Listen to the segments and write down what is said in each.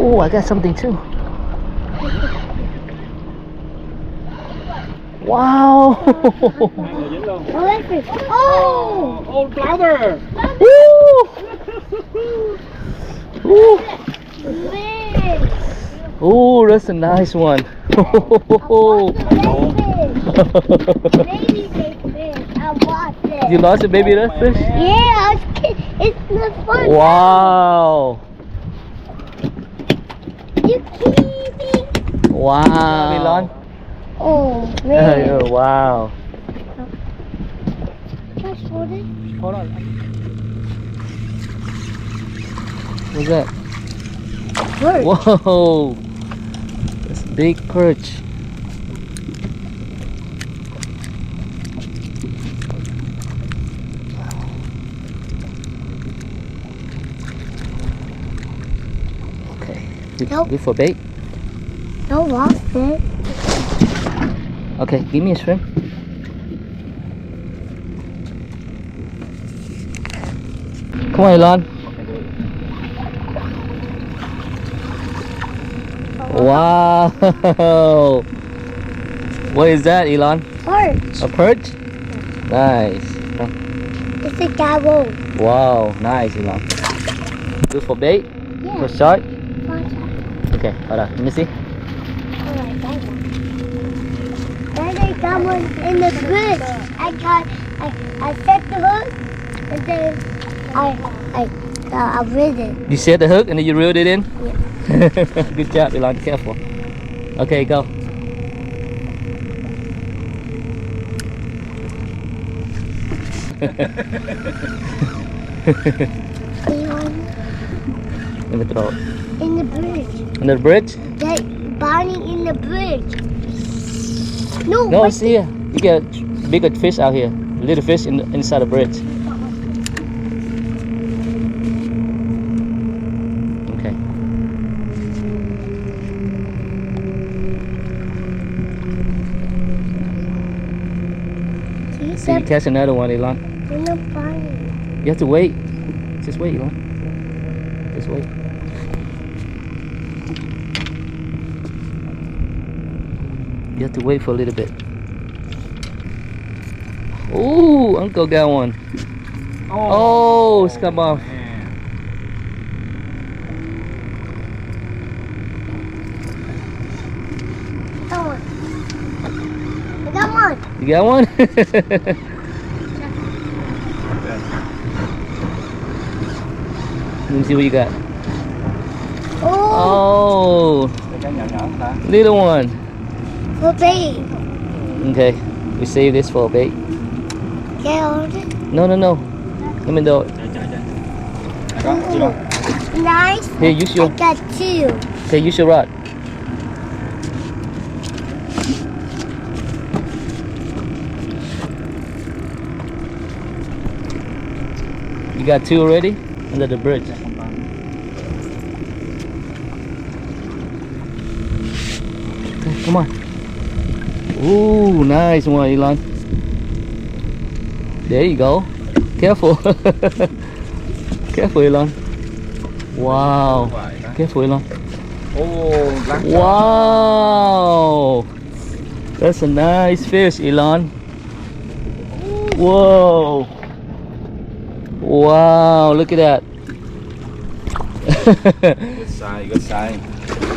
Oh, I got something too. Wow. Oh, old brother. Ooh. Ooh, that's a nice one. You lost a baby redfish? Yeah, it's the fun. Wow. You kidding? Wow. Oh man. Wow. Let's hold it. Hold on. What's that? Bird. Whoa. That's a big perch. Okay. Nope. Good for bait? No, lost it. Okay, give me a shrimp. Come on, Elon. Wow. What is that, Elon? Perch. A perch? Nice. It's a gobble. Wow, nice, Elon. Good for bait? Yeah. For shark? Alright, Okay, hold on. Let me see. that one. Then I got one in the bridge. I set the hook and then I read it. You set the hook and then you reeled it in? Yeah. Good job, Elon. Careful. Okay, go. Let me throw it. In the bridge. Under the bridge? That Bonnie in the bridge. No, No, wait. see here. You get bigger fish out here. Little fish inside the bridge. Okay. See, you catch another one, Elon. In the Bonnie. You have to wait. Just wait, Elon. Just wait. You have to wait for a little bit. Ooh, Uncle got one. Oh, it's come off. That one. I got one. You got one? Let me see what you got. Oh, Oh, little one. for bait. Okay, we save this for a bait. Can I hold it? No. Let me do it. Nice. Here, use I your. got two. Okay, use your rod. You got two already under the bridge. Okay, come on. Ooh, nice one, Elon. There you go. Careful. Careful, Elon. Wow. Careful, Elon. Oh, black. Wow. That's a nice fish, Elon. Whoa. Wow, look at that. Good sign, good sign.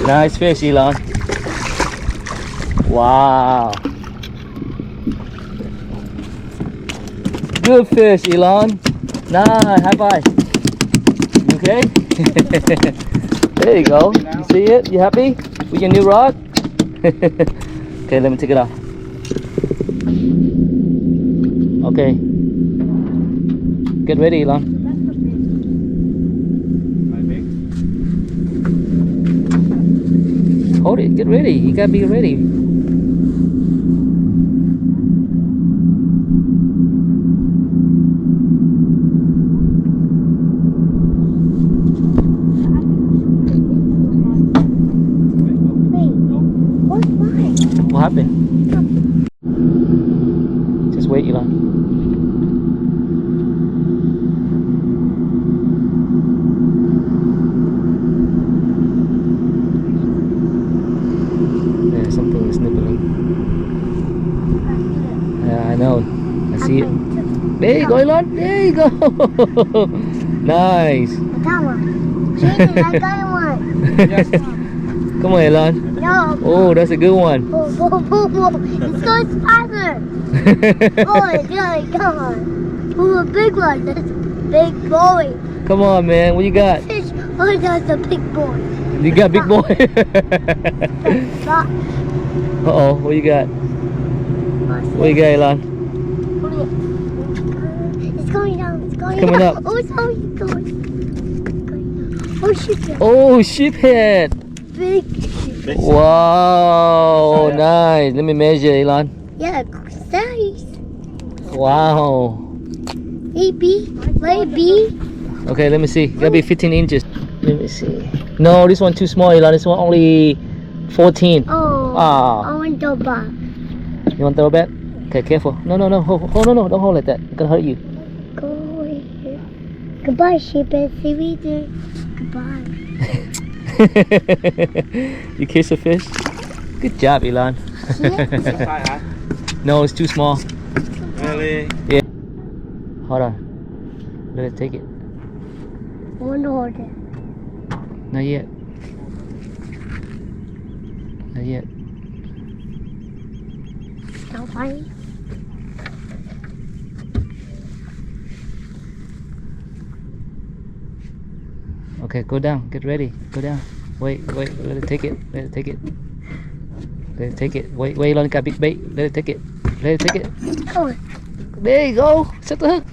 Nice fish, Elon. Wow. Good fish, Elon. Nice, high five. Okay? There you go. You see it? You happy with your new rod? Okay, let me take it off. Okay. Get ready, Elon. Hold it, get ready. You gotta be ready. What's mine? What happened? Just wait, Elon. go, Elon. There you go. Nice. I got one. Jaden, I got one. Come on, Elon. No. Oh, that's a good one. Oh, oh, oh, oh. It's going farther. Oh, yeah, come on. Oh, a big one. That's a big boy. Come on, man. What you got? Fish. Oh, that's a big boy. You got big boy. Stop. Uh-oh. What you got? What you got, Elon? It's going down. It's going Coming down. up. Oh, it's going. Oh, shit. Oh, sheephead. Big ship. Wow. Nice. Let me measure, Elon. Yeah, size. Wow. Maybe. Maybe. Okay, let me see. Gotta be 15 inches. Let me see. No, this one too small, Elon. This one only 14. Oh. Ah. I want to buy. You want to throw it back? Okay, careful. No. No, no. Don't hold like that. It's gonna hurt you. Go away here. Goodbye, sheep and seaweed. Goodbye. You kiss a fish? Good job, Elon. No, it's too small. Really? Yeah. Hold on. Let it take it. I want to hold it. Not yet. Not yet. Don't find it. Okay, go down. Get ready. Go down. Wait. Let it take it. Let it take it. Let it take it. Wait, Elon got big bait. Let it take it. Let it take it. Oh, There you go. Set the hook.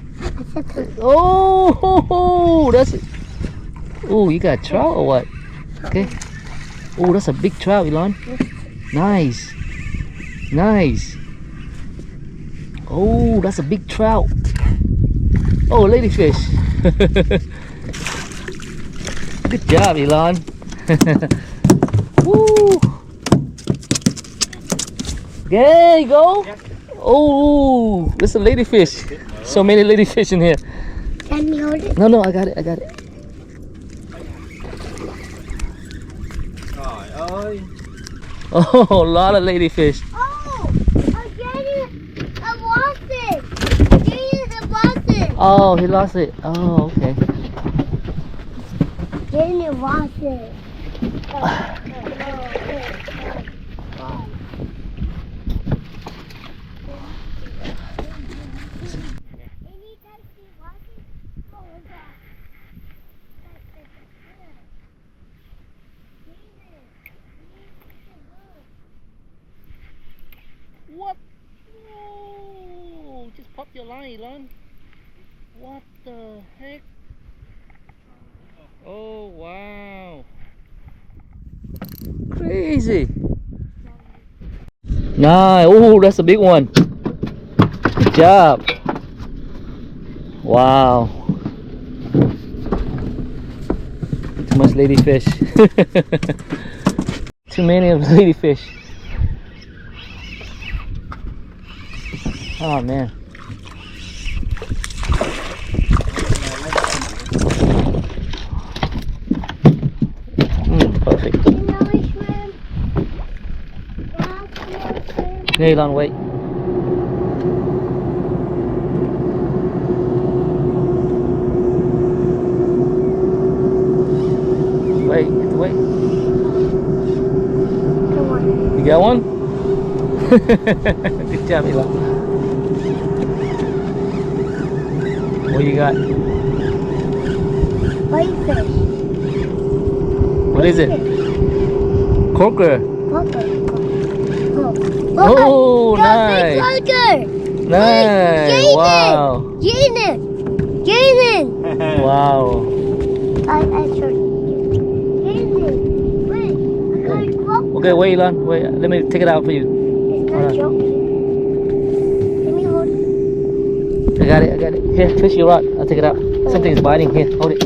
I said to Oh, that's it. Oh, you got a trout or what? Okay. Oh, that's a big trout, Elon. Nice. Nice. Oh, that's a big trout. Oh, ladyfish. Good job, Elon. Woo. There you go. Oh, that's a ladyfish. So many ladyfish in here. Can you hold it? No, I got it. Trời ơi. Oh, a lot of ladyfish. Oh, I get it. I lost it. I get it. I lost it. Oh, he lost it. Oh, okay. Didn't lost it. What? Whoa, just pop your line, Elon. What the heck? Oh, wow. Crazy. Nice. Oh, that's a big one. Good job. Wow. Too much ladyfish. Too many of the ladyfish. Oh man. Perfect. Hey, Elon, wait. Wait, you have to wait. Come on. You got one? Good job, Elon. What you got? Whitefish. What is it? Croaker. Oh, nice. Nice. Wow. Jaden. Wow. I showed you. Jaden. Wait. I got a croaker. Okay, wait, Elon. Wait, let me take it out for you. It's not Alright. joking. Let me hold it. I got it. Here, fish your rod. I'll take it out. Something is biting. Here, hold it.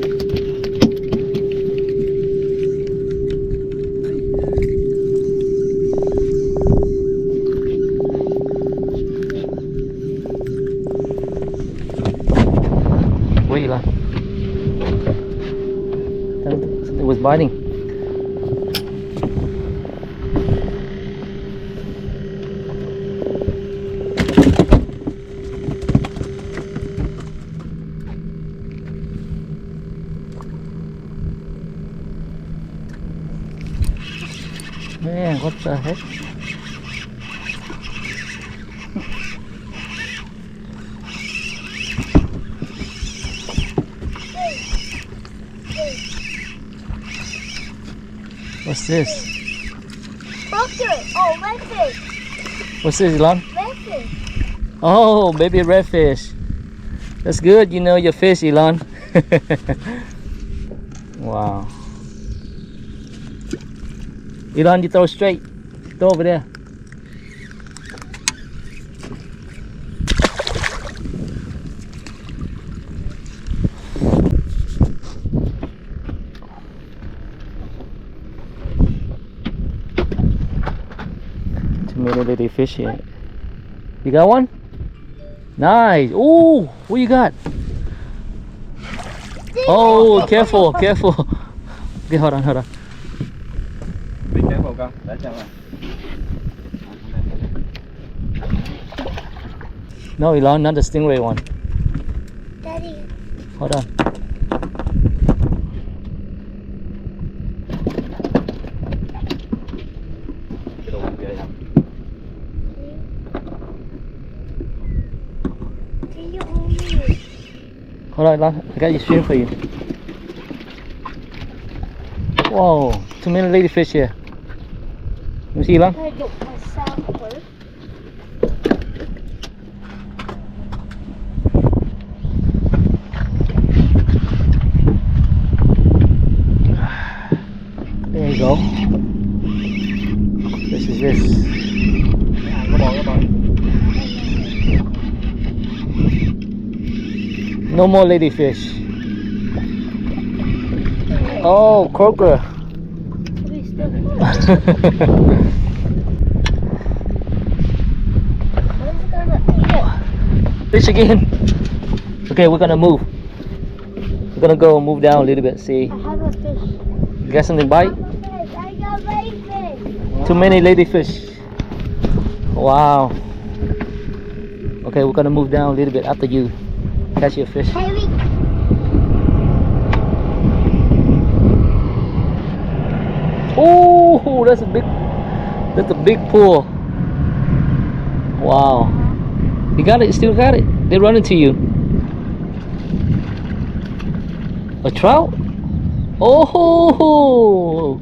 Wait, Elon. Something was biting. Man, what the heck? What's this? Focus. Oh, redfish. What's this, Elon? Redfish. Oh, baby redfish. That's good. You know your fish, Elon. Wow. Elon, you throw straight. Throw over there. Too many little fish here. You got one? Nice. Ooh, what you got? Oh, careful, careful. Okay, hold on, hold on. Be careful con, để cho mà. No, Elon, not the stingray one. Daddy. Hold on. Cái đồ ghê không? Can you hold me? Hold on, Elon. I got your stream for you. Whoa, too many ladyfish here. Let me see, Elon. I don't myself first. There you go. This is this. Có bò, có bò. No more ladyfish. Oh, croaker. Fish again. Okay, we're gonna move. We're gonna go move down a little bit. See, I have a fish. you got something bite? I got redfish. Too many ladyfish. Wow. Okay, we're gonna move down a little bit after you catch your fish. Hey, we Oh, that's a big pool. Wow. You got it, you still got it. They're running to you. A trout? Oh,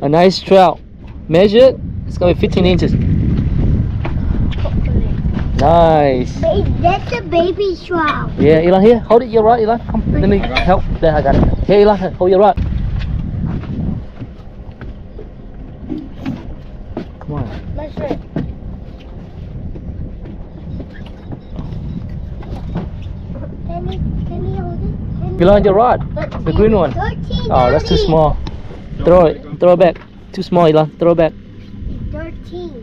a nice trout. Measured, it's gonna be 15 inches. Nice. Wait, that's a baby trout. Yeah, Elon, here, hold it, your rod, Elon. Come, let me help. There, I got it. Here, Elon, hold your rod. Come on. Let's try it. Can you hold it? Elon, your rod. The green one. 13, Oh, that's too Daddy. small. Throw it. Throw it back. Too small, Elon. Throw it back. 13.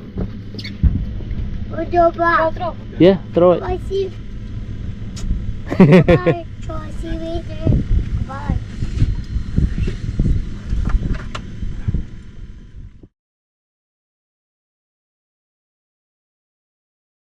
Throw back. Yeah, throw it. I see. I see later.